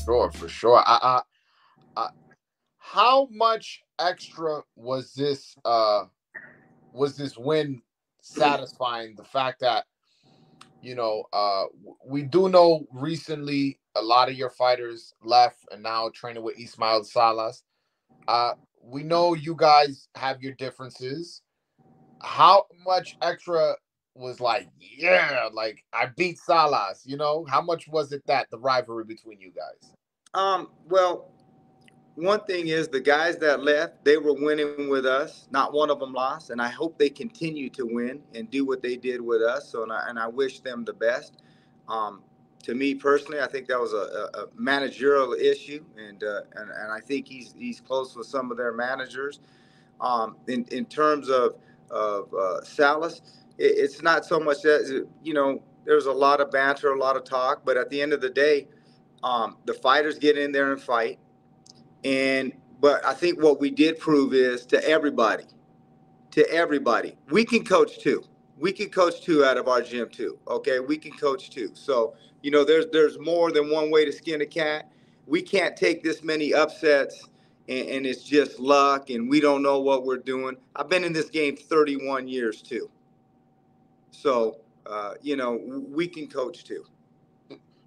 sure, for sure. I how much extra was this win satisfying? The fact that we do know recently a lot of your fighters left and now training with Ismail Salas. Uh, we know you guys have your differences. How much extra was like, yeah, like I beat Salas, How much was it that the rivalry between you guys? Well, one thing is the guys that left, they were winning with us. Not one of them lost, and I hope they continue to win and do what they did with us. So, and I wish them the best. Um, to me personally, I think that was a managerial issue, and I think he's close with some of their managers. In terms of Salas, it's not so much that there's a lot of banter, a lot of talk, but at the end of the day, the fighters get in there and fight. And but I think what we did prove is to everybody, we can coach too. We can coach too out of our gym too. Okay, we can coach too. So there's more than one way to skin a cat. We can't take this many upsets and it's just luck and we don't know what we're doing. I've been in this game 31 years too. So we can coach too.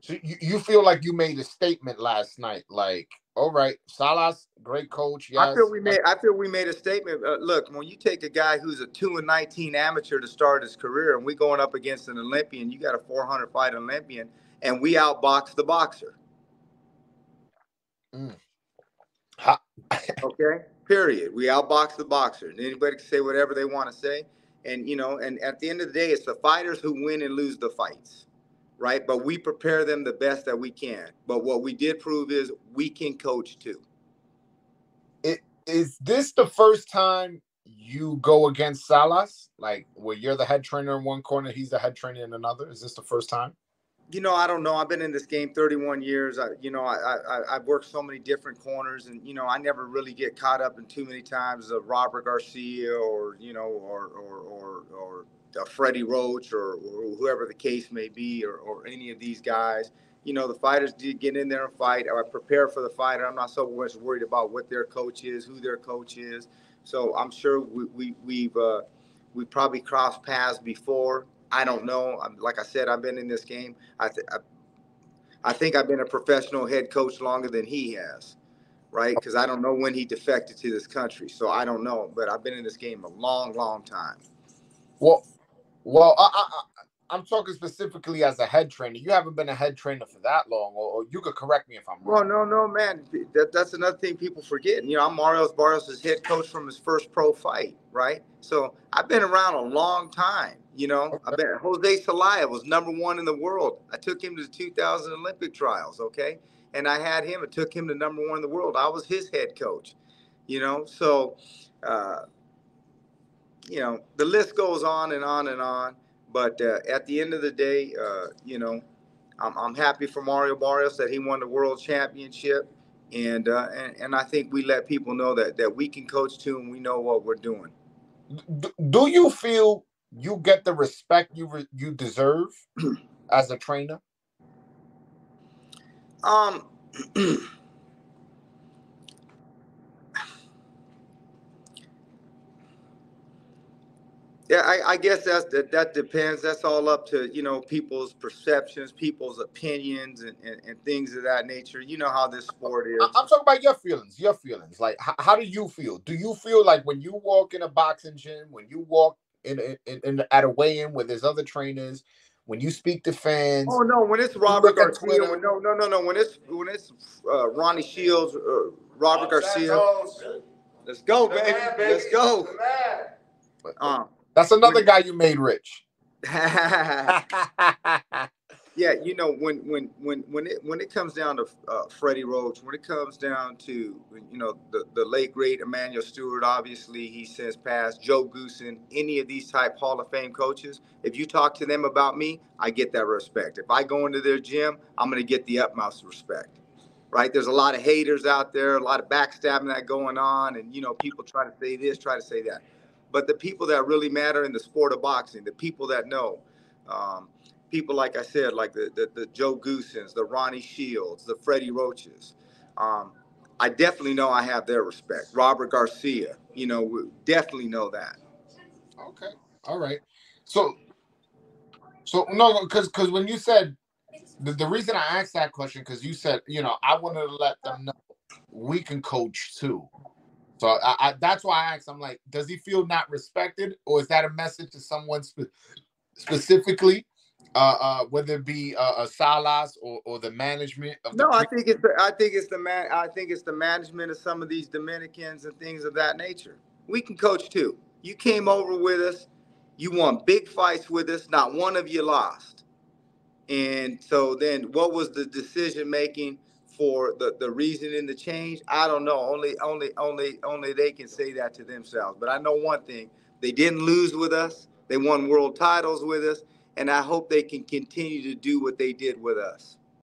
So you feel like you made a statement last night, like, all right, Salas, great coach, I feel yes. we made. I feel we made a statement. Look, when you take a guy who's a 2-19 amateur to start his career, and we going up against an Olympian, you got a 400 fight Olympian, and we outbox the boxer. Mm. Okay. Period. We outbox the boxer. And anybody can say whatever they want to say, and at the end of the day, it's the fighters who win and lose the fights, right? But we prepare them the best that we can. But what we did prove is we can coach too. Is this the first time you go against Salas? Like, where you're the head trainer in one corner, he's the head trainer in another? Is this the first time? I don't know. I've been in this game 31 years. I've worked so many different corners, and I never really get caught up in too many times of Robert Garcia or Freddie Roach or whoever the case may be, or any of these guys. The fighters did get in there and fight. I prepare for the fighter. I'm not so much worried about what their coach is, who their coach is. So I'm sure we've probably crossed paths before. I don't know. Like I said, I've been in this game. I think I've been a professional head coach longer than he has, right? Because I don't know when he defected to this country, so I don't know. But I've been in this game a long, long time. Well, I'm talking specifically as a head trainer. You haven't been a head trainer for that long, or you could correct me if I'm Well, wrong. no, man. That's another thing people forget. I'm Barrios' head coach from his first pro fight, right? So I've been around a long time. I've Okay. been Jose Salaya was #1 in the world. I took him to the 2000 Olympic trials, okay? And I had him. It took him to #1 in the world. I was his head coach. So uh, the list goes on and on and on. But at the end of the day, I'm happy for Mario Barrios that he won the world championship, and I think we let people know that we can coach too, and we know what we're doing. Do you feel you get the respect you deserve as a trainer? um, Yeah, I guess that depends. That's all up to people's perceptions, people's opinions, and things of that nature. You know how this sport is. I'm talking about your feelings. Your feelings. Like, how do you feel? Do you feel like when you walk in a boxing gym, when you walk at a weigh-in where there's other trainers, when you speak to Oh fans, no, when it's you Robert look at Garcia, Twitter? no, when it's Ronnie Shields, Robert Garcia. Santos. Let's go, The baby. man, baby. Let's go. The man. That's another When guy you made rich. Yeah, when it comes down to Freddie Roach, when it comes down to the late great Emmanuel Stewart, obviously he since passed, Joe Goosen, any of these type Hall of Fame coaches, if you talk to them about me, I get that respect. If I go into their gym, I'm going to get the utmost respect. Right? There's a lot of haters out there, a lot of backstabbing that going on, and people try to say this, try to say that. But the people that really matter in the sport of boxing, the people that know. Um, people like I said, like the Joe Goosens, the Ronnie Shields, the Freddie Roaches. Um, I definitely know I have their respect. Robert Garcia, definitely know that. Okay. All right. So no, because when you said the reason I asked that question, because you said, I wanted to let them know we can coach too. So that's why I asked. I'm like, does he feel not respected, or is that a message to someone specifically, whether it be Salas or the management of the No, I pre? think it's the management of some of these Dominicans and things of that nature. We can coach too. You came over with us, you won big fights with us, not one of you lost. And so then what was the decision making for the reason in the change? I don't know. Only they can say that to themselves. But I know one thing. They didn't lose with us. They won world titles with us, and I hope they can continue to do what they did with us.